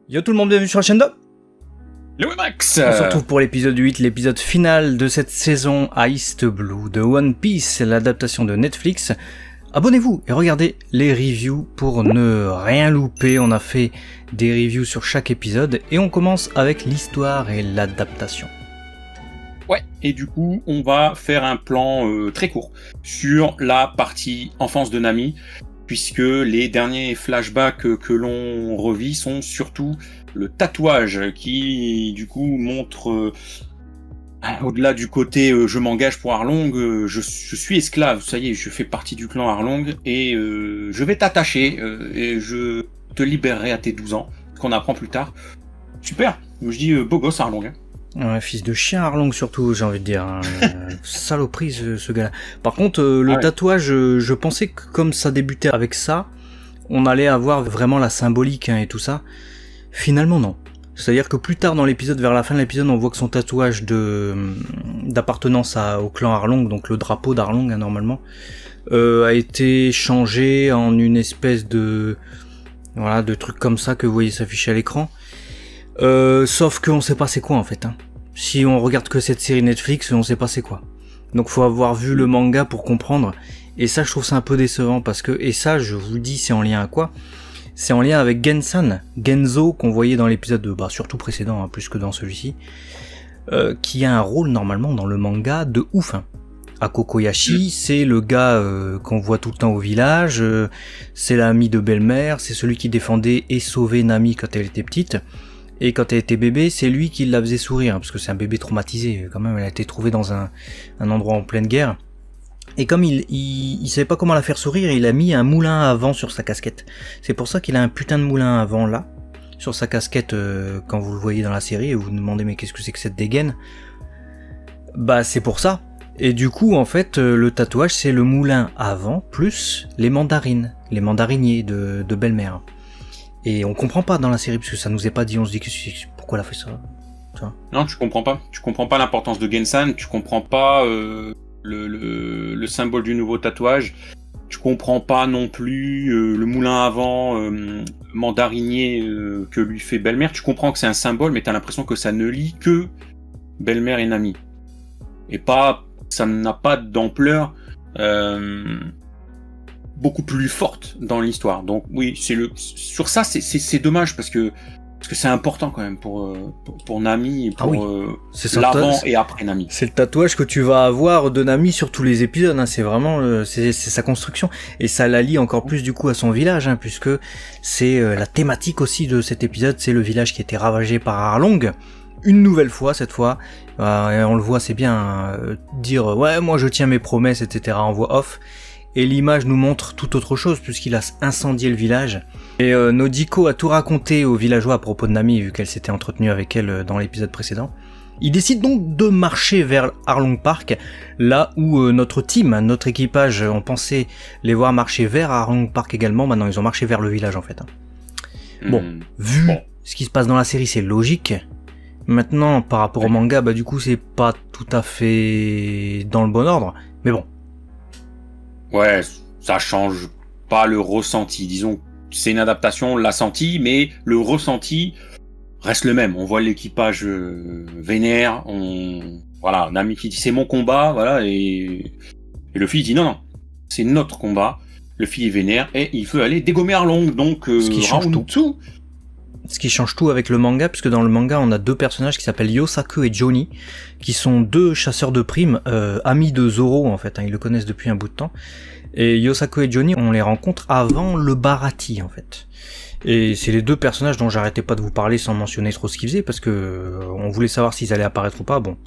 Yo tout le monde, bienvenue sur la chaîne de Le Wemax. On se retrouve pour l'épisode 8, l'épisode final de cette saison Iced Blue de One Piece, l'adaptation de Netflix. Abonnez-vous et regardez les reviews pour ne rien louper. On a fait des reviews sur chaque épisode et on commence avec l'histoire et l'adaptation. Ouais, et du coup, on va faire un plan très court sur la partie enfance de Nami, puisque les derniers flashbacks que l'on revit sont surtout le tatouage qui, du coup, montre, au-delà du côté je m'engage pour Arlong, je suis esclave, ça y est, je fais partie du clan Arlong, et je vais t'attacher, et je te libérerai à tes 12 ans, ce qu'on apprend plus tard. Super, je dis beau gosse Arlong. Ouais, fils de chien Arlong surtout, j'ai envie de dire. Hein. Saloperie ce gars-là. Par contre, le tatouage, je pensais que comme ça débutait avec ça, on allait avoir vraiment la symbolique hein, et tout ça. Finalement non. C'est-à-dire que plus tard dans l'épisode, vers la fin de l'épisode, on voit que son tatouage d'appartenance au clan Arlong, donc le drapeau d'Arlong hein, normalement, a été changé en une espèce de truc comme ça que vous voyez s'afficher à l'écran. Sauf qu'on sait pas c'est quoi en fait. Hein. Si on regarde que cette série Netflix, on sait pas c'est quoi. Donc faut avoir vu le manga pour comprendre. Et ça je trouve ça un peu décevant parce que, et ça je vous dis c'est en lien à quoi ? C'est en lien avec Genzo qu'on voyait dans l'épisode surtout précédent, hein, plus que dans celui-ci, qui a un rôle normalement dans le manga de ouf. Hein. Akokoyashi, c'est le gars qu'on voit tout le temps au village, c'est l'ami de belle-mère, c'est celui qui défendait et sauvait Nami quand elle était petite. Et quand elle était bébé, c'est lui qui la faisait sourire, parce que c'est un bébé traumatisé, quand même, elle a été trouvée dans un endroit en pleine guerre. Et comme il savait pas comment la faire sourire, il a mis un moulin à vent sur sa casquette. C'est pour ça qu'il a un putain de moulin à vent là, sur sa casquette, quand vous le voyez dans la série, et vous vous demandez mais qu'est-ce que c'est que cette dégaine ? Bah c'est pour ça. Et du coup, en fait, le tatouage, c'est le moulin à vent, plus les mandarines, les mandariniers de belle-mère. Et on comprend pas dans la série parce que ça nous est pas dit, on se dit pourquoi elle a fait ça. Non, tu comprends pas. Tu comprends pas l'importance de Gensan, tu comprends pas le symbole du nouveau tatouage, tu comprends pas non plus le moulin à vent mandarinier que lui fait belle-mère. Tu comprends que c'est un symbole, mais t'as l'impression que ça ne lie que belle-mère et Nami. Et pas, ça n'a pas d'ampleur beaucoup plus forte dans l'histoire. Donc oui, sur ça c'est dommage parce que c'est important quand même pour Nami et pour l'avant et après Nami. C'est le tatouage que tu vas avoir de Nami sur tous les épisodes, hein. C'est vraiment c'est sa construction et ça la lie encore plus du coup à son village hein, puisque c'est la thématique aussi de cet épisode, c'est le village qui a été ravagé par Arlong. Une nouvelle fois cette fois, et on le voit c'est bien dire ouais moi je tiens mes promesses etc. en voix off. Et l'image nous montre tout autre chose puisqu'il a incendié le village. Et Nodiko a tout raconté aux villageois à propos de Nami vu qu'elle s'était entretenue avec elle dans l'épisode précédent. Il décide donc de marcher vers Arlong Park, là où notre team, notre équipage, on pensait les voir marcher vers Arlong Park également, maintenant ils ont marché vers le village en fait. Bon, vu ce qui se passe dans la série c'est logique. Maintenant par rapport au manga, du coup c'est pas tout à fait dans le bon ordre, mais bon. Ouais, ça change pas le ressenti. Disons, c'est une adaptation, on l'a senti, mais le ressenti reste le même. On voit l'équipage vénère, voilà, Nami qui dit c'est mon combat, voilà, et le fils dit non, c'est notre combat. Le fils est vénère et il veut aller dégommer Arlong, donc ce qui change tout. Ce qui change tout avec le manga, puisque dans le manga on a deux personnages qui s'appellent Yosaku et Johnny, qui sont deux chasseurs de primes, amis de Zoro en fait, hein, ils le connaissent depuis un bout de temps. Et Yosaku et Johnny, on les rencontre avant le Baratie en fait. Et c'est les deux personnages dont j'arrêtais pas de vous parler sans mentionner trop ce qu'ils faisaient, parce que on voulait savoir s'ils allaient apparaître ou pas. Bon,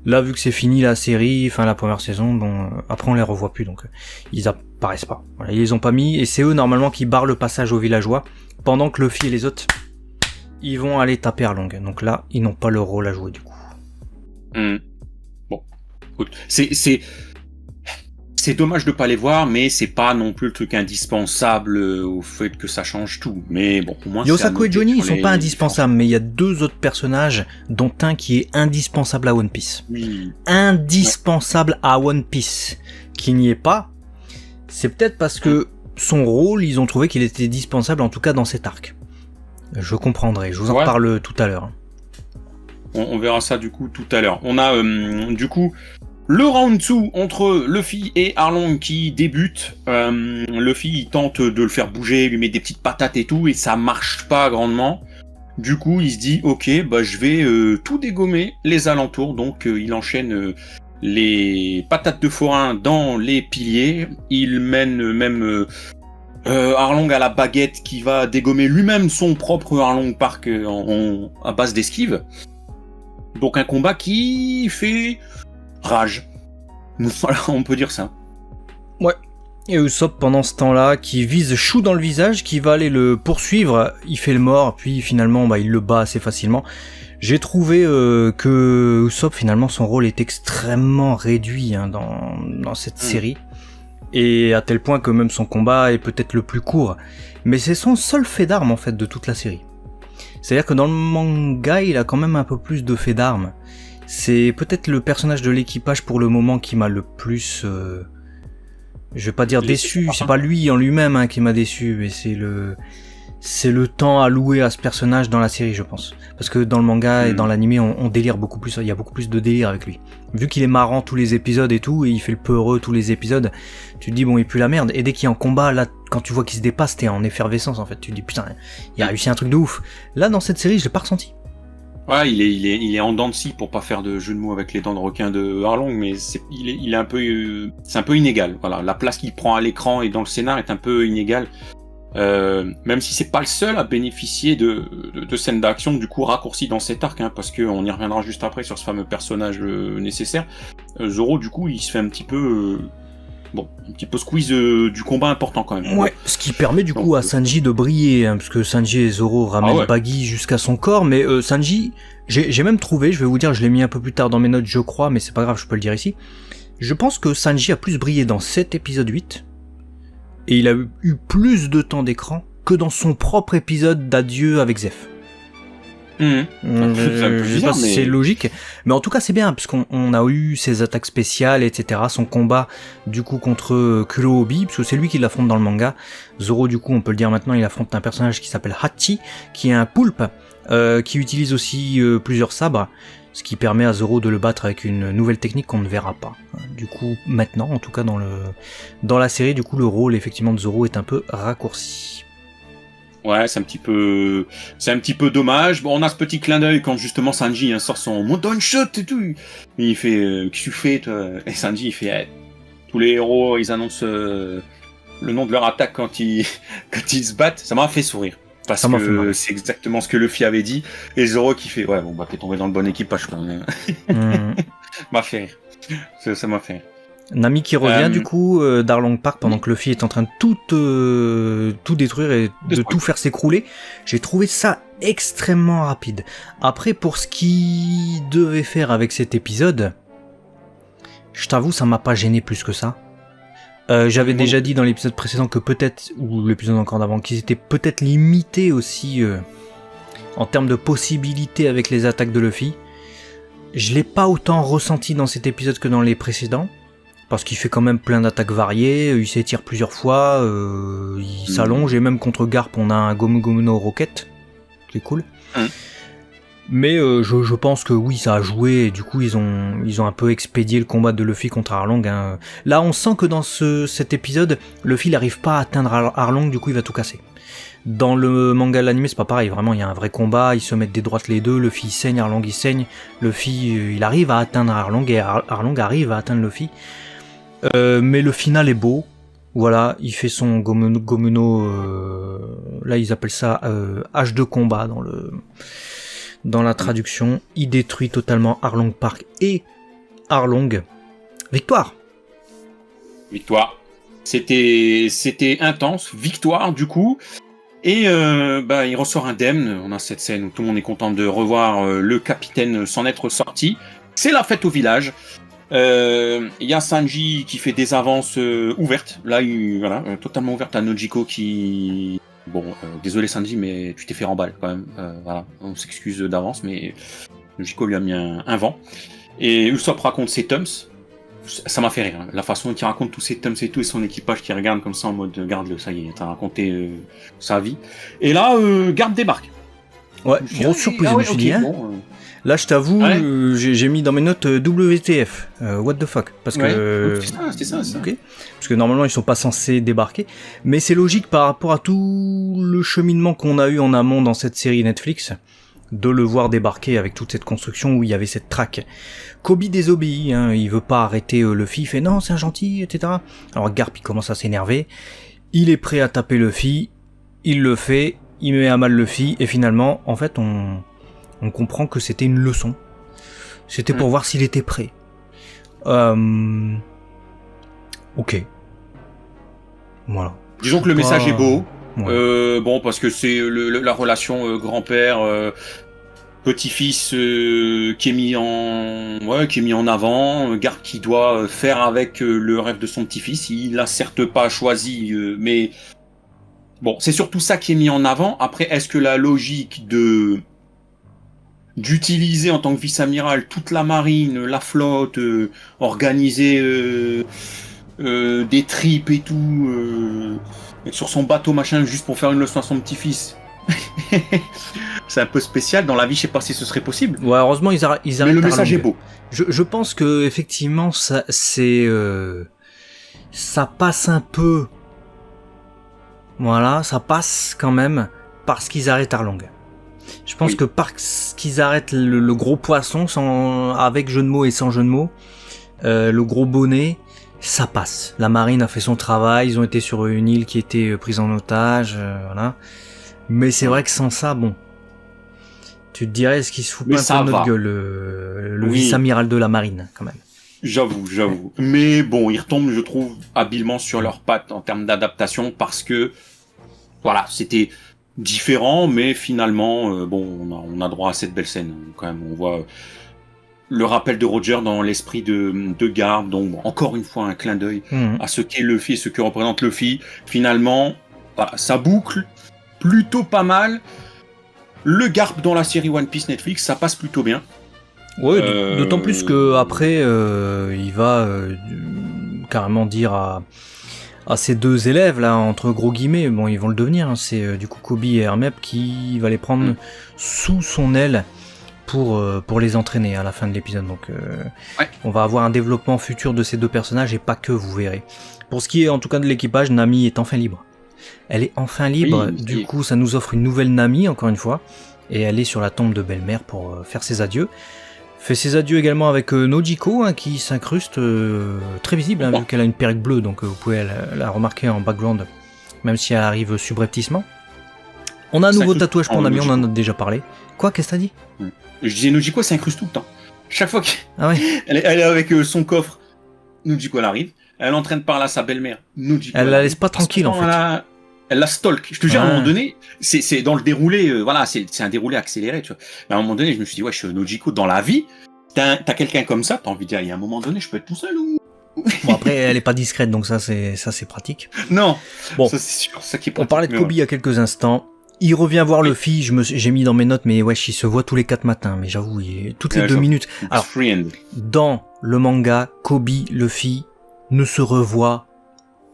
là vu que c'est fini la série, enfin la première saison, bon, après on les revoit plus, donc ils apparaissent pas. Voilà, ils les ont pas mis, et c'est eux normalement qui barrent le passage aux villageois, pendant que Luffy et les autres ils vont aller taper Arlong. Donc là, ils n'ont pas leur rôle à jouer du coup. Bon, écoute, c'est dommage de pas les voir, mais c'est pas non plus le truc indispensable au fait que ça change tout. Mais bon, au moins. Yosaku et Johnny, ils sont pas indispensables, mais il y a deux autres personnages, dont un qui est indispensable à One Piece. Oui. Indispensable à One Piece, qui n'y est pas. C'est peut-être parce que son rôle, ils ont trouvé qu'il était dispensable, en tout cas dans cet arc. Je comprendrai, je vous en reparle tout à l'heure. On verra ça du coup tout à l'heure. On a du coup le round 2 entre Luffy et Arlong qui débute. Luffy il tente de le faire bouger, lui met des petites patates et tout, et ça marche pas grandement. Du coup il se dit ok, bah je vais tout dégommer les alentours. Donc il enchaîne les patates de forain dans les piliers. Il mène même Arlong à la baguette qui va dégommer lui-même son propre Arlong Park à base d'esquive. Donc un combat qui fait rage. Voilà, on peut dire ça. Ouais. Et Usopp pendant ce temps-là, qui vise Chou dans le visage, qui va aller le poursuivre, il fait le mort, puis finalement il le bat assez facilement. J'ai trouvé que Usopp finalement son rôle est extrêmement réduit dans cette série. Et à tel point que même son combat est peut-être le plus court. Mais c'est son seul fait d'armes en fait de toute la série. C'est-à-dire que dans le manga, il a quand même un peu plus de faits d'armes. C'est peut-être le personnage de l'équipage pour le moment qui m'a le plus... je vais pas dire déçu, c'est pas lui en lui-même qui m'a déçu, mais c'est le temps alloué à ce personnage dans la série, je pense. Parce que dans le manga et dans l'anime, on délire beaucoup plus, il y a beaucoup plus de délire avec lui. Vu qu'il est marrant tous les épisodes et tout, et il fait le peureux tous les épisodes, tu te dis bon, il pue la merde. Et dès qu'il est en combat, là, quand tu vois qu'il se dépasse, t'es en effervescence en fait. Tu te dis putain, il a réussi un truc de ouf. Là, dans cette série, je l'ai pas ressenti. Ouais, il est en dents de scie pour pas faire de jeu de mots avec les dents de requin de Arlong, mais il est un peu, c'est un peu inégal. Voilà, la place qu'il prend à l'écran et dans le scénar est un peu inégale. Même si c'est pas le seul à bénéficier de scènes d'action du coup raccourcies dans cet arc, parce que on y reviendra juste après sur ce fameux personnage nécessaire. Zoro du coup il se fait un petit peu squeeze du combat important quand même. Ouais, ce qui permet du coup à Sanji de briller, parce que Sanji et Zoro ramènent Baggy jusqu'à son corps, mais Sanji, j'ai même trouvé, je vais vous dire, je l'ai mis un peu plus tard dans mes notes je crois, mais c'est pas grave, je peux le dire ici. Je pense que Sanji a plus brillé dans cet épisode 8, et il a eu plus de temps d'écran que dans son propre épisode d'adieu avec Zeph. Je sais pas si c'est logique, mais en tout cas c'est bien, parce qu'on a eu ses attaques spéciales, etc. Son combat du coup contre Kurohobi, parce que c'est lui qui l'affronte dans le manga. Zoro du coup on peut le dire maintenant, il affronte un personnage qui s'appelle Hachi, qui est un poulpe, qui utilise aussi plusieurs sabres, ce qui permet à Zoro de le battre avec une nouvelle technique qu'on ne verra pas. Du coup maintenant, en tout cas dans la série, du coup le rôle effectivement de Zoro est un peu raccourci. Ouais, c'est un petit peu dommage. Bon, on a ce petit clin d'œil quand justement Sanji sort son Mountain Shot et tout. Et il fait qu'est-ce que tu fais toi? Et Sanji il fait tous les héros ils annoncent le nom de leur attaque quand ils se battent. Ça m'a fait sourire parce que c'est exactement ce que Luffy avait dit. Et Zoro qui fait t'es tombé dans le bon équipage quoi. M'a fait rire. Ça m'a fait rire. Nami qui revient du coup d'Arlong Park pendant que Luffy est en train de tout détruire et de tout faire s'écrouler. J'ai trouvé ça extrêmement rapide. Après, pour ce qu'il devait faire avec cet épisode, je t'avoue, ça m'a pas gêné plus que ça. J'avais déjà dit dans l'épisode précédent que peut-être, ou l'épisode encore d'avant, qu'ils étaient peut-être limités aussi en termes de possibilités avec les attaques de Luffy. Je l'ai pas autant ressenti dans cet épisode que dans les précédents. Parce qu'il fait quand même plein d'attaques variées, il s'étire plusieurs fois, il s'allonge, et même contre Garp on a un Gomu Gomu no Rocket, qui est cool. Mais je pense que oui, ça a joué, et du coup ils ont un peu expédié le combat de Luffy contre Arlong. Là on sent que dans cet épisode, Luffy n'arrive pas à atteindre Arlong, du coup il va tout casser. Dans le manga de l'anime c'est pas pareil, vraiment il y a un vrai combat, ils se mettent des droites les deux, Luffy il saigne, Arlong il saigne, Luffy il arrive à atteindre Arlong, et Arlong arrive à atteindre Luffy. Mais le final est beau, voilà, il fait son Gomu no, là ils appellent ça hache de combat dans la traduction, il détruit totalement Arlong Park et Arlong. Victoire. C'était intense, victoire du coup, et il ressort indemne. On a cette scène où tout le monde est content de revoir le capitaine s'en être sorti. C'est la fête au village. Il y a Sanji qui fait des avances ouvertes, là totalement ouvertes à Nojiko qui... désolé Sanji mais tu t'es fait remballe quand même, on s'excuse d'avance mais Nojiko lui a mis un vent. Et Usopp raconte ses tums, ça m'a fait rire, la façon dont il raconte tous ses tums et tout, et son équipage qui regarde comme ça en mode garde-le, ça y est, t'as raconté sa vie. Et là Garp débarque, Ouais, grosse surprise, je me suis dit. Hein. Bon, là, je t'avoue, j'ai mis dans mes notes WTF, what the fuck, parce que c'est ça. Okay. Parce que normalement ils sont pas censés débarquer, mais c'est logique par rapport à tout le cheminement qu'on a eu en amont dans cette série Netflix, de le voir débarquer avec toute cette construction où il y avait cette traque. Kobe désobéit, hein, il veut pas arrêter Luffy, il fait non c'est un gentil, etc. Alors Garp il commence à s'énerver, il est prêt à taper Luffy, il le fait, il met à mal Luffy, et finalement en fait on comprend que c'était une leçon. C'était pour voir s'il était prêt. Ok. Voilà. Disons que le message est beau. Ouais. Bon, parce que c'est la relation grand-père, petit-fils qui est mis en avant. Garp qui doit faire avec le rêve de son petit-fils. Il l'a certes pas choisi, mais bon, c'est surtout ça qui est mis en avant. Après, est-ce que la logique d'utiliser en tant que vice-amiral toute la marine, la flotte, organiser des trips et tout, être sur son bateau machin juste pour faire une leçon à son petit-fils. C'est un peu spécial. Dans la vie, je sais pas si ce serait possible. Ouais, heureusement ils arrêtent. Mais le message est beau. Je pense que effectivement ça passe un peu. Voilà, ça passe quand même parce qu'ils arrêtent Arlong. Je pense que parce qu'ils arrêtent le gros poisson, avec jeu de mots et sans jeu de mots, le gros bonnet, ça passe. La marine a fait son travail, ils ont été sur une île qui était prise en otage, voilà. Mais c'est vrai que sans ça, bon, tu te dirais, est-ce qu'il se fout pas un peu de notre gueule, le vice-amiral de la marine, quand même. J'avoue. Mais bon, ils retombent, je trouve, habilement sur leurs pattes en termes d'adaptation parce que, voilà, c'était différent, mais finalement, bon, on a droit à cette belle scène. Quand même, on voit le rappel de Roger dans l'esprit de Garp, donc encore une fois un clin d'œil à ce qu'est Luffy et ce que représente Luffy. Finalement, voilà, ça boucle plutôt pas mal. Le Garp dans la série One Piece Netflix, ça passe plutôt bien. Ouais, d'autant plus que après, il va carrément dire à ces deux élèves là, entre gros guillemets, bon ils vont le devenir, hein, c'est du coup Kobe et Hermep qui va les prendre sous son aile pour les entraîner à la fin de l'épisode. Donc on va avoir un développement futur de ces deux personnages et pas que, vous verrez. Pour ce qui est en tout cas de l'équipage, Nami est enfin libre. Elle est enfin libre, du coup ça nous offre une nouvelle Nami encore une fois, et elle est sur la tombe de belle-mère pour faire ses adieux. Fait ses adieux également avec Nojiko, hein, qui s'incruste très visible, hein, vu qu'elle a une perruque bleue, donc vous pouvez la remarquer en background, même si elle arrive subrepticement. On a un nouveau tatouage pour Nami, on en a déjà parlé. Quoi, qu'est-ce que t'as dit ? Je disais Nojiko, elle s'incruste tout le temps. Chaque fois qu'elle elle est avec son coffre, Nojiko elle arrive, elle entraîne par là sa belle-mère, Nojiko elle la laisse pas tranquille en fait. Elle la stalk. Je te jure, à un moment donné, c'est dans le déroulé, voilà, c'est un déroulé accéléré, tu vois. Mais à un moment donné, je me suis dit, ouais, je suis Nojiko dans la vie. T'as quelqu'un comme ça, t'as envie de dire, il y a un moment donné, je peux être tout seul ou. Bon, après, elle est pas discrète, donc ça c'est pratique. Non. Bon. Ça, c'est sûr, ça qui est pratique. On parlait de Kobe il y a quelques instants. Il revient voir Luffy, j'ai mis dans mes notes, mais wesh, il se voit tous les 4 matins, mais j'avoue, toutes les 2 minutes. Alors, dans le manga, Kobe, Luffy ne se revoit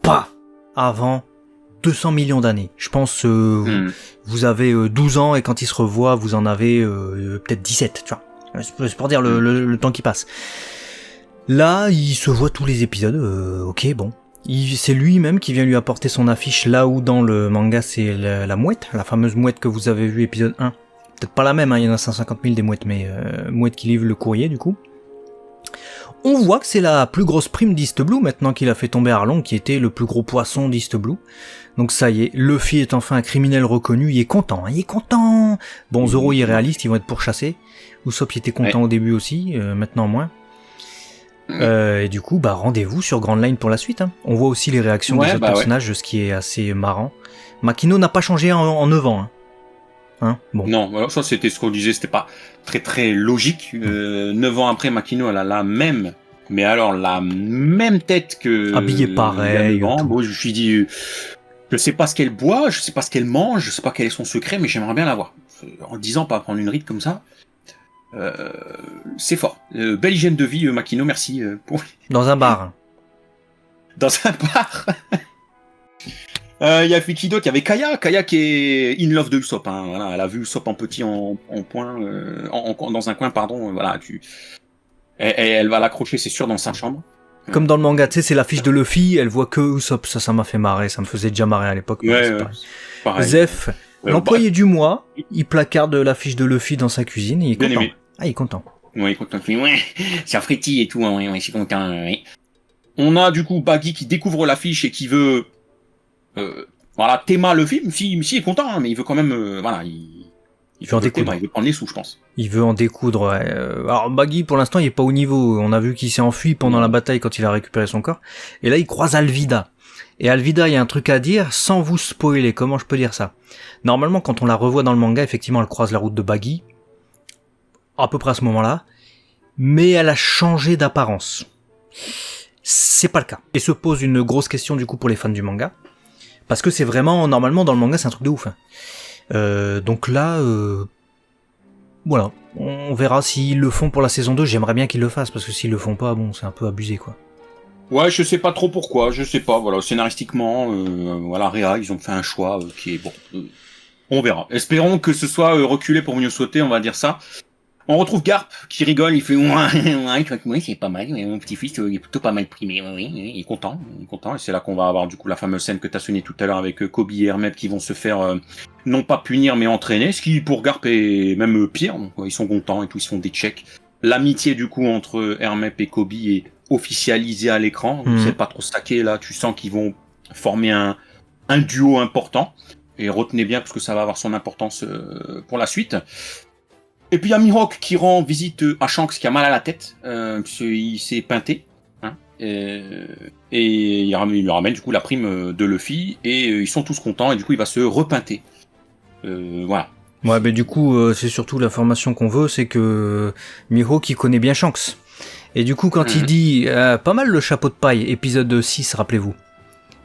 pas avant 200 millions d'années. Je pense vous avez 12 ans et quand il se revoit, vous en avez peut-être 17, tu vois. C'est pour dire le temps qui passe. Là, il se voit tous les épisodes, ok, bon. C'est lui-même qui vient lui apporter son affiche, là où dans le manga c'est la mouette, la fameuse mouette que vous avez vue épisode 1. Peut-être pas la même, hein, il y en a 150 000 des mouettes, mais mouette qui livre le courrier du coup. On voit que c'est la plus grosse prime d'East Blue maintenant qu'il a fait tomber Arlong, qui était le plus gros poisson d'East Blue. Donc ça y est, Luffy est enfin un criminel reconnu, il est content, hein, il est content. Bon, Zoro il est réaliste, ils vont être pourchassés. Usopp il était content au début aussi, maintenant moins. Et du coup, bah rendez-vous sur Grand Line pour la suite. Hein. On voit aussi les réactions des autres personnages, ce qui est assez marrant. Makino n'a pas changé en 9 ans. Hein, bon. Non, alors ça c'était ce qu'on disait, c'était pas très très logique. 9 ans après, Makino elle a la même, mais alors la même tête que. Habillé pareil. Bon, je me suis dit, je sais pas ce qu'elle boit, je sais pas ce qu'elle mange, je sais pas quel est son secret, mais j'aimerais bien la voir. En 10 ans, pas prendre une ride comme ça. C'est fort. Belle hygiène de vie, Makino, merci pour. Dans un bar. Dans un bar. Il y a qui d'autre? Il y avait Kaya qui est in love de Usopp. Hein. Voilà, elle a vu Usopp en petit en point, dans un coin, pardon. Voilà, elle va l'accrocher, c'est sûr, dans sa chambre. Comme dans le manga, tu sais, c'est l'affiche de Luffy, elle voit que Usopp, ça m'a fait marrer, ça me faisait déjà marrer à l'époque. Ouais, pareil. Zef, l'employé du mois, il placarde l'affiche de Luffy dans sa cuisine, il est content. Aimé. Ah, il est content. Ouais, il est content. Ouais, c'est un frétille et tout, ouais, je suis content. Ouais. On a du coup Baggy qui découvre l'affiche et qui veut, voilà, Théma Luffy, si il est content, hein, mais il veut quand même, voilà, il veut en découdre. Il veut prendre les sous, je pense. Il veut en découdre, ouais. Alors Baggy, pour l'instant, il est pas au niveau. On a vu qu'il s'est enfui pendant la bataille quand il a récupéré son corps. Et là, il croise Alvida. Et Alvida, il y a un truc à dire sans vous spoiler. Comment je peux dire ça? Normalement, quand on la revoit dans le manga, effectivement, elle croise la route de Baggy. À peu près à ce moment-là. Mais elle a changé d'apparence. C'est pas le cas. Et se pose une grosse question, du coup, pour les fans du manga. Parce que c'est vraiment, normalement, dans le manga, c'est un truc de ouf. Hein. Donc là, voilà, on verra s'ils le font pour la saison 2, j'aimerais bien qu'ils le fassent, parce que s'ils le font pas, bon, c'est un peu abusé, quoi. Ouais, je sais pas trop pourquoi, je sais pas, voilà, scénaristiquement, voilà, Réa, ils ont fait un choix qui est bon, on verra. Espérons que ce soit reculé pour mieux sauter, on va dire ça. On retrouve Garp qui rigole, il fait ouais, c'est pas mal, mon petit-fils il est plutôt pas mal primé, oui, il est content, et c'est là qu'on va avoir du coup la fameuse scène que t'as sonnée tout à l'heure avec Kobe et Hermep qui vont se faire non pas punir mais entraîner, ce qui pour Garp est même pire, donc ils sont contents et tout, ils se font des checks. L'amitié du coup entre Hermep et Kobe est officialisée à l'écran, c'est pas trop stacké là, tu sens qu'ils vont former un duo important, et retenez bien parce que ça va avoir son importance pour la suite. Et puis il y a Mihawk qui rend visite à Shanks qui a mal à la tête, puisqu'il s'est peinté. Hein, et il lui ramène du coup la prime de Luffy, et ils sont tous contents, et du coup il va se repeinter. Voilà. Ouais, mais du coup, c'est surtout l'information qu'on veut, c'est que Mihawk il connaît bien Shanks. Et du coup, quand il dit pas mal le chapeau de paille, épisode 6, rappelez-vous.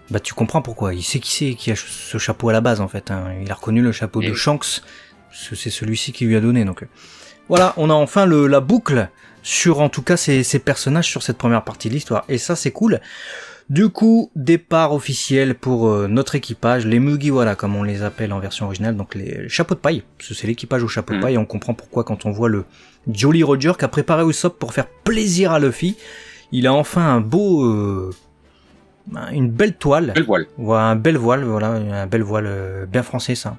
Bah tu comprends pourquoi, il sait qui a ce chapeau à la base en fait. Hein. Il a reconnu le chapeau de Shanks. C'est celui-ci qui lui a donné, donc voilà, on a enfin la boucle sur en tout cas ces personnages sur cette première partie de l'histoire, et ça c'est cool. Du coup, départ officiel pour notre équipage, les Mugiwara comme on les appelle en version originale, donc les chapeaux de paille, parce que c'est l'équipage au chapeau de paille, et on comprend pourquoi quand on voit le Jolly Roger qui a préparé Usopp pour faire plaisir à Luffy, il a enfin un beau... une belle toile, voilà, un bel voile bien français ça.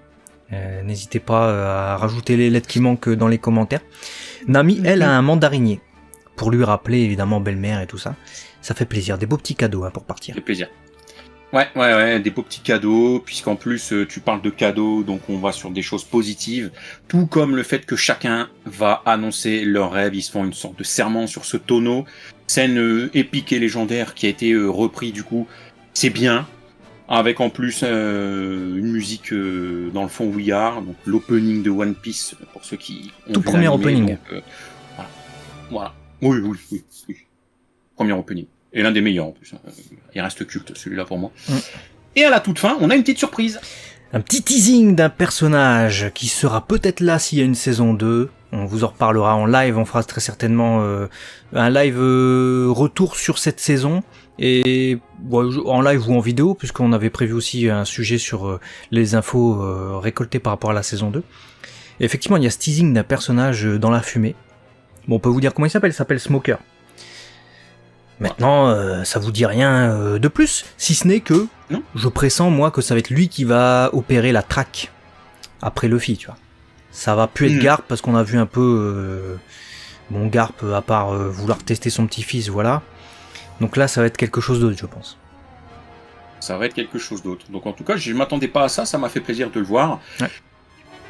N'hésitez pas à rajouter les lettres qui manquent dans les commentaires. Nami, elle, a un mandarinier pour lui rappeler évidemment belle-mère et tout ça. Ça fait plaisir, des beaux petits cadeaux pour partir. Ça fait plaisir. Ouais, des beaux petits cadeaux, puisqu'en plus tu parles de cadeaux, donc on va sur des choses positives, tout comme le fait que chacun va annoncer leur rêve, ils se font une sorte de serment sur ce tonneau, scène épique et légendaire qui a été repris du coup, c'est bien. Avec en plus une musique dans le fond We Are, donc l'opening de One Piece pour ceux qui ont tout vu premier l'animé, opening. Donc, voilà. Oui. Premier opening. Et l'un des meilleurs en plus. Il reste culte celui-là pour moi. Et à la toute fin, on a une petite surprise. Un petit teasing d'un personnage qui sera peut-être là s'il y a une saison 2. On vous en reparlera en live, on fera très certainement un live retour sur cette saison. Et en live ou en vidéo, puisqu'on avait prévu aussi un sujet sur les infos récoltées par rapport à la saison 2. Et effectivement, il y a ce teasing d'un personnage dans la fumée. Bon, on peut vous dire comment il s'appelle Smoker. Maintenant, ça vous dit rien de plus, si ce n'est que je pressens, moi, que ça va être lui qui va opérer la traque après Luffy, tu vois. Ça va plus être Garp, parce qu'on a vu un peu... Garp, à part vouloir tester son petit-fils, voilà. Donc là, ça va être quelque chose d'autre, je pense. Ça va être quelque chose d'autre. Donc en tout cas, je ne m'attendais pas à ça m'a fait plaisir de le voir. Ouais.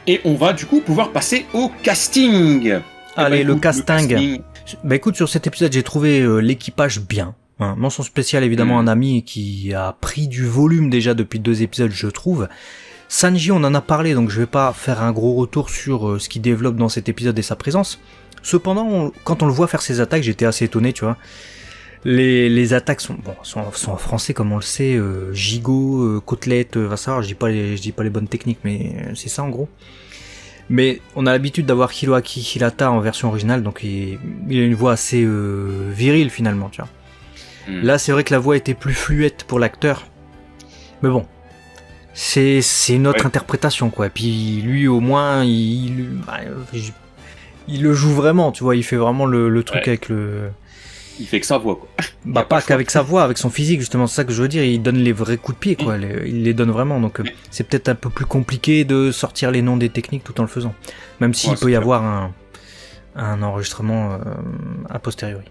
Et on va du coup pouvoir passer au casting. Allez, le casting. Bah écoute, sur cet épisode, j'ai trouvé l'équipage bien. Mention spéciale évidemment un ami qui a pris du volume déjà depuis 2 épisodes, je trouve. Sanji, on en a parlé, donc je vais pas faire un gros retour sur ce qu'il développe dans cet épisode et sa présence. Cependant, quand on le voit faire ses attaques, j'étais assez étonné, tu vois. Les attaques sont en français comme on le sait, gigot, côtelette, va savoir, je dis pas les bonnes techniques, mais c'est ça en gros. Mais on a l'habitude d'avoir Hiroaki Hirata en version originale, donc il a une voix assez virile finalement, tu vois. Là c'est vrai que la voix était plus fluette pour l'acteur, mais bon, C'est une autre interprétation, quoi. Et puis lui, au moins, il le joue vraiment, tu vois. Il fait vraiment le truc avec le... Il fait que sa voix, quoi. Bah pas qu'avec sa voix, avec son physique, justement, c'est ça que je veux dire. Il donne les vrais coups de pied, quoi. Il les donne vraiment. Donc c'est peut-être un peu plus compliqué de sortir les noms des techniques tout en le faisant. Même s'il peut y avoir un enregistrement a posteriori.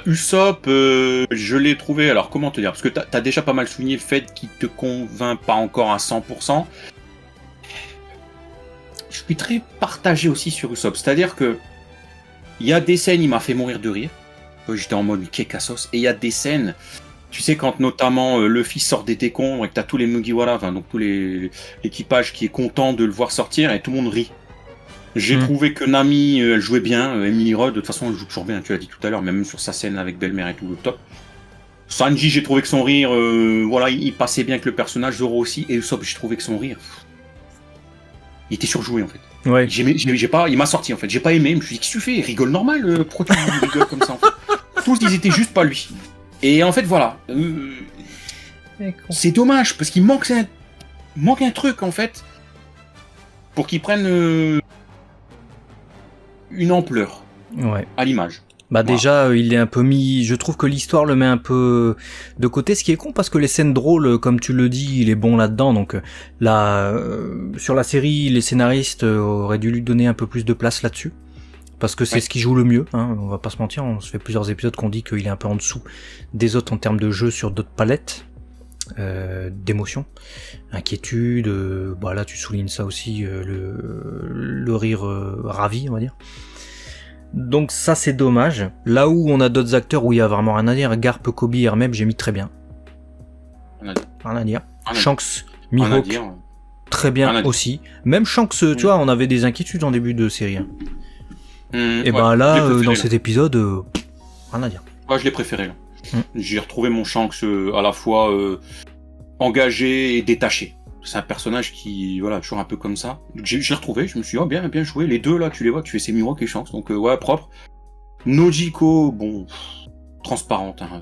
Usopp, je l'ai trouvé, alors comment te dire, parce que t'as déjà pas mal souligné le fait qu'il te convainc pas encore à 100%. Je suis très partagé aussi sur Usopp, c'est-à-dire que il y a des scènes, il m'a fait mourir de rire, j'étais en mode Kekassos, et il y a des scènes, tu sais, quand notamment Luffy sort des décombres et que t'as tous les Mugiwara, enfin donc tout l'équipage qui est content de le voir sortir et tout le monde rit. J'ai trouvé que Nami, elle jouait bien, Emily Rudd, de toute façon elle joue toujours bien, tu l'as dit tout à l'heure, même sur sa scène avec Belle-Mère et tout, le top. Sanji, j'ai trouvé que son rire, voilà, il passait bien avec le personnage, Zoro aussi, et Usopp, j'ai trouvé que son rire, il était surjoué en fait. Ouais. Il m'a sorti en fait, j'ai pas aimé, je me suis dit, qu'est-ce que tu fais? Il rigole normal, pourquoi tu rigoles comme ça en fait? Tous ils étaient juste pas lui. Et en fait voilà, c'est dommage, parce qu'il manque un truc en fait, pour qu'il prenne une ampleur à l'image. Bah déjà, il est un peu mis... Je trouve que l'histoire le met un peu de côté, ce qui est con, parce que les scènes drôles, comme tu le dis, il est bon là-dedans. Donc là, sur la série, les scénaristes auraient dû lui donner un peu plus de place là-dessus. Parce que c'est ce qui joue le mieux, hein, on va pas se mentir. On se fait plusieurs épisodes qu'on dit qu'il est un peu en dessous des autres en termes de jeu sur d'autres palettes d'émotions, inquiétude. Bah là, tu soulignes ça aussi, le rire ravi, on va dire. Donc ça c'est dommage. Là où on a d'autres acteurs où il y a vraiment rien à dire, Garp, Kobe, Hermeb, j'ai mis très bien. Rien à dire. Shanks, Mihawk, très bien aussi. Même Shanks, tu vois, on avait des inquiétudes en début de série. Et ben là, dans cet épisode, rien à dire. Ouais, je l'ai préféré là. J'ai retrouvé mon Shanks à la fois engagé et détaché. C'est un personnage qui, voilà, toujours un peu comme ça. J'ai retrouvé, je me suis dit, oh, bien joué. Les deux, là, tu les vois, tu fais c'est Mihawk et Shanks. Donc, ouais, propre. Nojiko, bon, transparente, hein.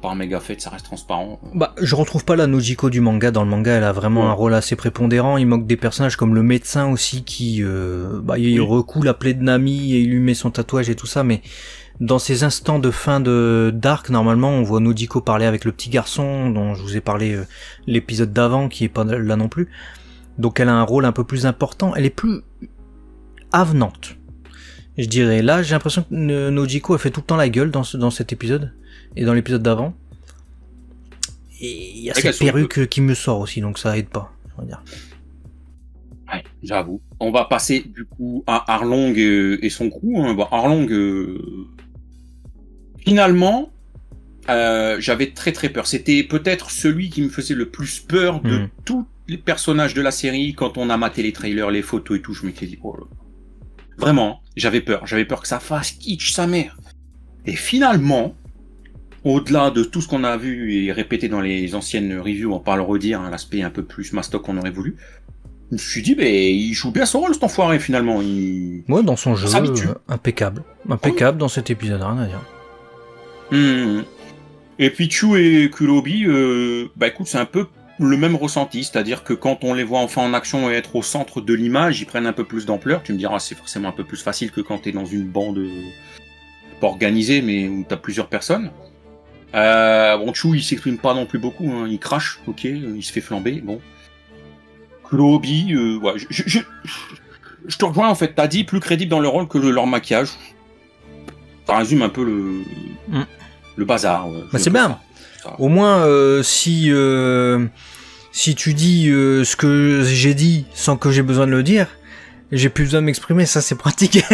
Pas un méga fait, ça reste transparent. Bah, je retrouve pas la Nojiko du manga. Dans le manga, elle a vraiment un rôle assez prépondérant. Il manque des personnages comme le médecin aussi qui, il recoue la plaie de Nami et il lui met son tatouage et tout ça, mais dans ces instants de fin de d'arc, normalement, on voit Nojiko parler avec le petit garçon dont je vous ai parlé l'épisode d'avant, qui est pas là non plus. Donc elle a un rôle un peu plus important. Elle est plus avenante, je dirais. Là, j'ai l'impression que Nojiko a fait tout le temps la gueule dans cet épisode et dans l'épisode d'avant. Et il y a cette perruque qui me sort aussi, donc ça aide pas, on va dire. Ouais, j'avoue. On va passer du coup à Arlong et son crew. Hein. Bon, Arlong, finalement, j'avais très très peur. C'était peut-être celui qui me faisait le plus peur de tous les personnages de la série. Quand on a maté les trailers, les photos et tout, je m'étais dit, oh là. Vraiment, j'avais peur. J'avais peur que ça fasse kitsch sa mère. Et finalement, au-delà de tout ce qu'on a vu et répété dans les anciennes reviews, on va pas le redire, hein, l'aspect un peu plus mastoc qu'on aurait voulu, je me suis dit, il joue bien son rôle, cet enfoiré, finalement. Ouais, dans son jeu, impeccable. Impeccable dans cet épisode, rien à dire. Et puis Chu et Kurobi, écoute, c'est un peu le même ressenti, c'est-à-dire que quand on les voit enfin en action et être au centre de l'image, ils prennent un peu plus d'ampleur. Tu me diras, c'est forcément un peu plus facile que quand t'es dans une bande pas organisée, mais où t'as plusieurs personnes. Bon, Chu, il s'exprime pas non plus beaucoup, hein. Il crache, ok, il se fait flamber, bon. Kurobi, ouais, je te rejoins en fait, t'as dit plus crédible dans le rôle que leur maquillage. Ça résume un peu le bazar. Bah c'est bien. Au moins, si tu dis ce que j'ai dit sans que j'ai besoin de le dire, j'ai plus besoin de m'exprimer, ça c'est pratique.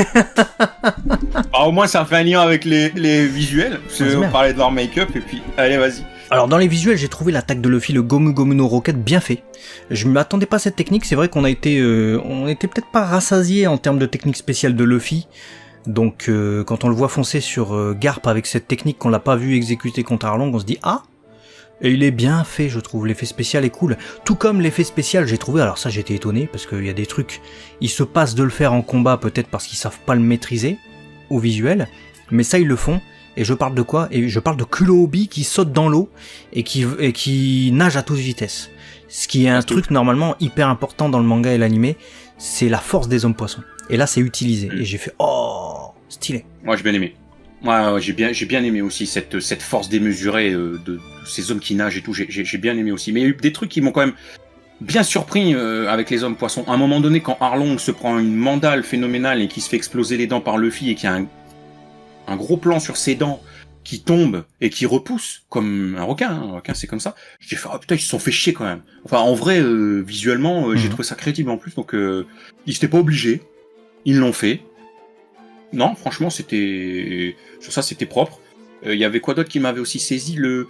Au moins ça fait un lien avec les visuels, parce qu'on parlait de leur make-up, et puis allez vas-y. Alors dans les visuels, j'ai trouvé l'attaque de Luffy, le Gomu Gomu no Rocket, bien fait. Je m'attendais pas à cette technique, c'est vrai qu'on était peut-être pas rassasié en termes de technique spéciale de Luffy. Donc quand on le voit foncer sur Garp avec cette technique qu'on l'a pas vu exécuter contre Arlong, on se dit ah. Et il est bien fait, je trouve, l'effet spécial est cool. Tout comme l'effet spécial, j'ai trouvé, alors ça j'étais étonné, parce qu'il y a des trucs, ils se passent de le faire en combat, peut-être parce qu'ils savent pas le maîtriser, au visuel, mais ça ils le font, Et je parle de quoi? Et je parle de Kulohobie qui saute dans l'eau et qui nage à toute vitesse. Ce qui est un truc normalement hyper important dans le manga et l'animé, c'est la force des hommes poissons. Et là, c'est utilisé. Et j'ai fait oh, stylé. Moi, j'ai bien aimé. Ouais, j'ai bien aimé aussi cette force démesurée de ces hommes qui nagent et tout. J'ai bien aimé aussi. Mais il y a eu des trucs qui m'ont quand même bien surpris avec les hommes poissons. À un moment donné, quand Arlong se prend une mandale phénoménale et qui se fait exploser les dents par Luffy et qu'il y a un gros plan sur ses dents qui tombe et qui repousse comme un requin. Un requin, c'est comme ça. J'ai fait, oh putain, ils se sont fait chier quand même. Enfin, en vrai, visuellement, j'ai trouvé ça crédible en plus. Donc, ils étaient pas obligés. Ils l'ont fait. Non, franchement, c'était propre. Il y avait quoi d'autre qui m'avait aussi saisi? Le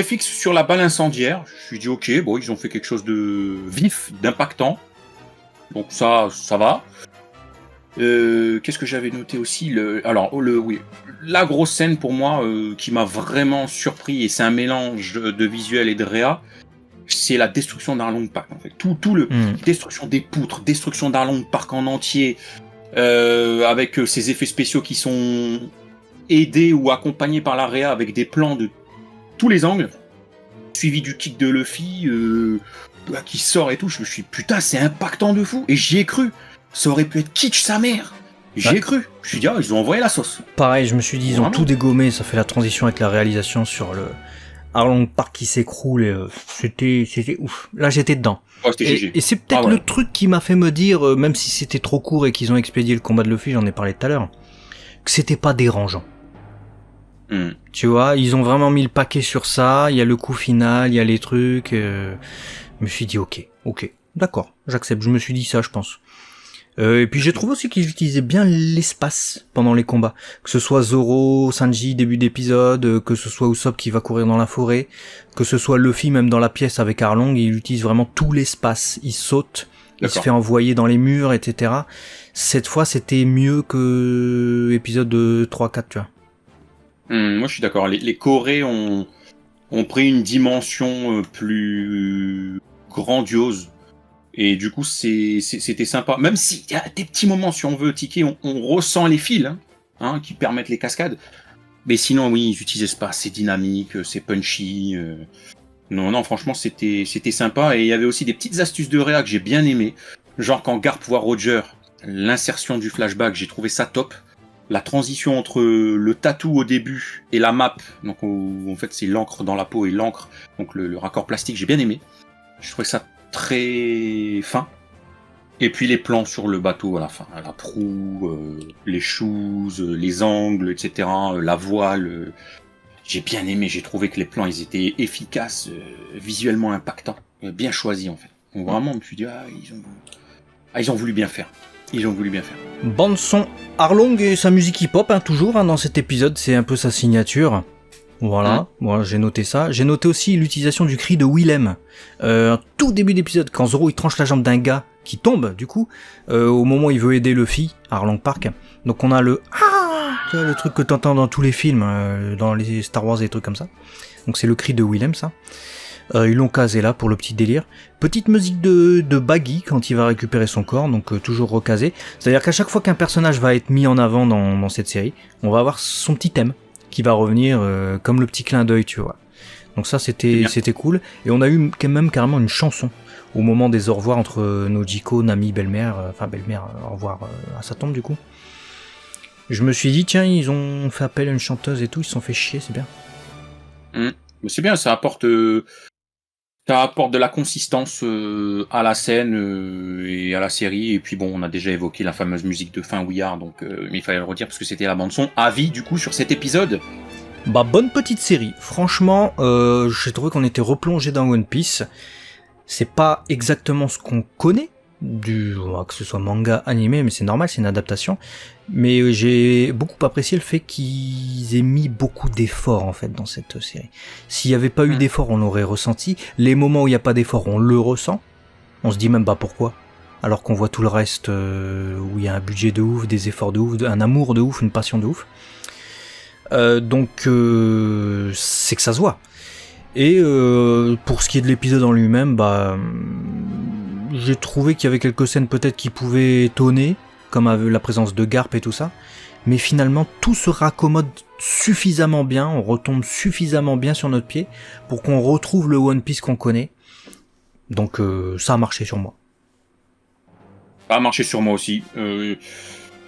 FX sur la balle incendiaire. Je me suis dit, ok, bon, ils ont fait quelque chose de vif, d'impactant. Donc ça va. Qu'est-ce que j'avais noté aussi? Oui, la grosse scène pour moi qui m'a vraiment surpris, et c'est un mélange de visuel et de réa, c'est la destruction d'Arlong Park en fait. Tout le destruction des poutres, destruction d'Arlong Park en entier, avec ces effets spéciaux qui sont aidés ou accompagnés par la réa avec des plans de tous les angles, suivi du kick de Luffy qui sort et tout. Je me suis dit, putain, c'est impactant de fou, et j'y ai cru. Ça aurait pu être kitsch sa mère. J'y ai cru. Je me suis dit, ils ont envoyé la sauce. Pareil, je me suis dit, ils ont tout dégommé. Ça fait la transition avec la réalisation sur le Arlong Park qui s'écroule. Et, c'était ouf. Là, j'étais dedans. Oh, et c'est peut-être le truc qui m'a fait me dire, même si c'était trop court et qu'ils ont expédié le combat de Luffy, j'en ai parlé tout à l'heure, que c'était pas dérangeant. Tu vois, ils ont vraiment mis le paquet sur ça. Il y a le coup final, il y a les trucs. Je me suis dit, ok, d'accord, j'accepte. Je me suis dit ça, je pense. Et puis j'ai trouvé aussi qu'ils utilisaient bien l'espace pendant les combats. Que ce soit Zoro, Sanji, début d'épisode, que ce soit Usopp qui va courir dans la forêt, que ce soit Luffy même dans la pièce avec Arlong, il utilise vraiment tout l'espace. Il saute, il se fait envoyer dans les murs, etc. Cette fois, c'était mieux que épisode 3-4, tu vois. Moi je suis d'accord, les Corées ont pris une dimension plus grandiose. Et du coup, c'était sympa. Même s'il y a des petits moments, si on veut tiquer, on ressent les fils qui permettent les cascades. Mais sinon, oui, ils utilisaient pas. C'est dynamique, c'est punchy. Non, franchement, c'était sympa. Et il y avait aussi des petites astuces de réa que j'ai bien aimé. Genre quand Garp voit Roger, l'insertion du flashback, j'ai trouvé ça top. La transition entre le tatou au début et la map, donc en fait c'est l'encre dans la peau et l'encre, donc le raccord plastique, j'ai bien aimé. Je trouvais ça très fin. Et puis les plans sur le bateau à la fin, la proue, les shoes, les angles, etc., la voile. J'ai bien aimé, j'ai trouvé que les plans ils étaient efficaces, visuellement impactants, bien choisis en fait. Donc vraiment, je me suis dit, ils ont voulu bien faire. Bande son Arlong et sa musique hip-hop, toujours dans cet épisode, c'est un peu sa signature. Voilà, moi j'ai noté ça. J'ai noté aussi l'utilisation du cri de Willem. Tout début d'épisode, quand Zoro il tranche la jambe d'un gars qui tombe, du coup, au moment où il veut aider Luffy, à Arlong Park. Donc on a le tu vois, le truc que t'entends dans tous les films, dans les Star Wars et des trucs comme ça. Donc c'est le cri de Willem, ça. Ils l'ont casé là pour le petit délire. Petite musique de Baggy quand il va récupérer son corps, donc toujours recasé. C'est-à-dire qu'à chaque fois qu'un personnage va être mis en avant dans cette série, on va avoir son petit thème qui va revenir comme le petit clin d'œil, tu vois. Donc ça c'était cool. Et on a eu quand même carrément une chanson au moment des au revoir entre Nojiko, Nami, Belle-Mère, au revoir à sa tombe du coup. Je me suis dit tiens, ils ont fait appel à une chanteuse et tout, ils se sont fait chier, c'est bien. Mais c'est bien, ça apporte de la consistance à la scène et à la série. Et puis bon, on a déjà évoqué la fameuse musique de fin We Are, donc mais il fallait le redire parce que c'était la bande son. Avis du coup sur cet épisode. Bah bonne petite série. Franchement, j'ai trouvé qu'on était replongé dans One Piece. C'est pas exactement ce qu'on connaît que ce soit manga, animé, mais c'est normal, c'est une adaptation. Mais j'ai beaucoup apprécié le fait qu'ils aient mis beaucoup d'efforts en fait dans cette série. S'il n'y avait pas eu d'efforts, on l'aurait ressenti. Les moments où il n'y a pas d'efforts, on le ressent. On se dit même pas pourquoi. Alors qu'on voit tout le reste où il y a un budget de ouf, des efforts de ouf, un amour de ouf, une passion de ouf. Donc c'est que ça se voit. Et pour ce qui est de l'épisode en lui-même, j'ai trouvé qu'il y avait quelques scènes peut-être qui pouvaient étonner, comme avec la présence de Garp et tout ça, mais finalement tout se raccommode suffisamment bien, on retombe suffisamment bien sur notre pied pour qu'on retrouve le One Piece qu'on connaît. Donc ça a marché sur moi. Ça a marché sur moi aussi.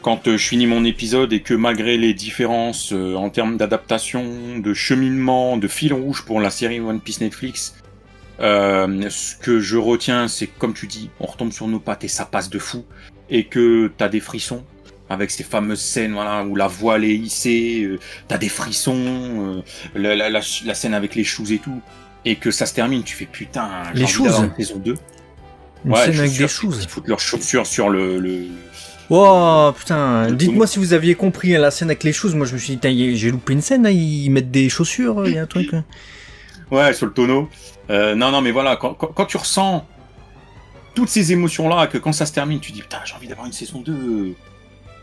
Quand je finis mon épisode et que malgré les différences en termes d'adaptation, de cheminement, de fil rouge pour la série One Piece Netflix, ce que je retiens, c'est comme tu dis, on retombe sur nos pattes et ça passe de fou. Et que t'as des frissons avec ces fameuses scènes, voilà, où la voile est hissée, t'as des frissons, la scène avec les shoes et tout, et que ça se termine, tu fais putain, les shoes, saison 2. Une scène avec des shoes. Ils foutent leurs chaussures sur le... Oh putain, dites-moi si vous aviez compris la scène avec les shoes. Moi je me suis dit, j'ai loupé une scène, là, ils mettent des chaussures, il y a un truc. Ouais, sur le tonneau. Non, mais voilà, quand tu ressens toutes ces émotions-là, que quand ça se termine, tu dis putain, j'ai envie d'avoir une saison 2,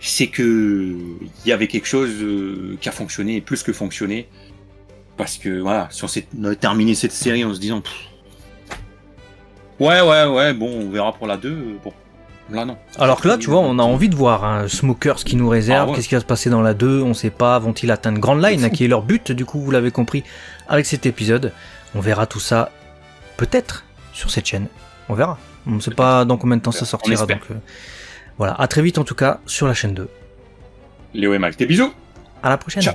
c'est que il y avait quelque chose qui a fonctionné, plus que fonctionné. Parce que voilà, si on a terminé cette série en se disant ouais, bon, on verra pour la 2, bon. Là, non. Alors que là, tu vois, on a envie de voir Smokers qui nous réserve, qu'est-ce qui va se passer dans la 2, on sait pas, vont-ils atteindre Grand Line, qui est leur but, du coup, vous l'avez compris, avec cet épisode. On verra tout ça, peut-être, sur cette chaîne. On verra. On ne sait pas dans combien de temps ça sortira, donc voilà. À très vite, en tout cas, sur la chaîne 2. Léo et Max, des bisous. À la prochaine. Ciao.